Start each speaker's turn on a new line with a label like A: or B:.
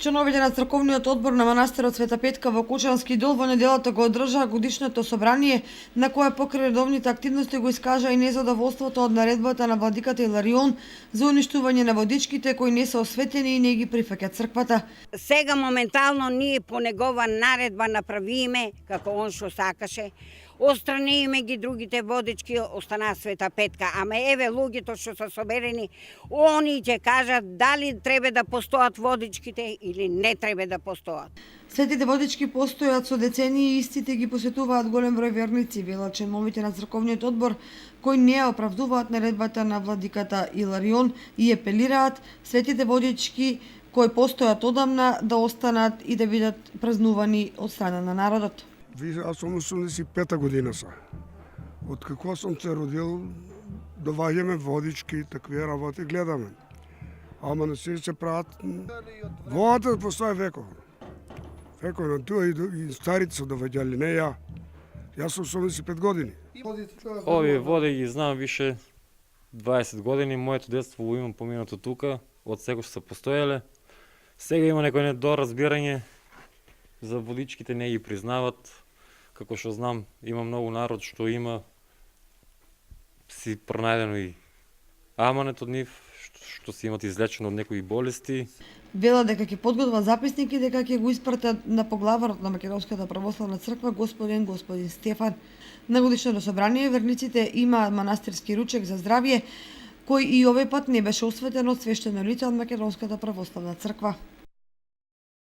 A: Членовите на црковниот одбор на манастирот Света Петка во Кучански дол во неделата го одржаа годишното собрание, на кое покрај редовните активности го искажа и незадоволството од наредбата на владиката Иларион за уништување на водичките кои не се осветени и не ги прифаќа црквата.
B: Сега моментално ние по негова наредба направиме како он што сакаше. Остраниме ги другите водички, остана Света Петка. Ама еве луѓето што се соберени, они ќе кажат дали треба да постојат водичките или не треба да постојат.
A: Светите водички постојат со децении и истите ги посетуваат голем број верници, велат членовите на црковниот одбор, кои не ја оправдуваат наредбата на владиката Иларион и апелираат светите водички кои постојат одамна да останат и да бидат празнувани од страна на народот.
C: Аз сум 85-та година са. Од како сум се родил, доваѓаме водички, такви работи гледаме. Ама не се прават. Водата постои веков. Веков на тоа и старите се доваѓали, не ја. Јас сум 85 години.
D: Овие води ги знам више 20 години. Моето детство го имам поминато тука, од секој се постоеле. Сега има некој недоразбирање за водичките, не ги признават. Како што знам, има многу народ што има си пронајдено и аманет од нив, што си имат излечено од некои болести.
A: Вела дека ќе подготват записник и дека ќе го испратат на поглаварот на Македонската православна црква господин Стефан. На годишното собрание верниците имаат манастирски ручек за здравје, кој и овој пат не беше осветен од свештено лице од Македонската православна црква.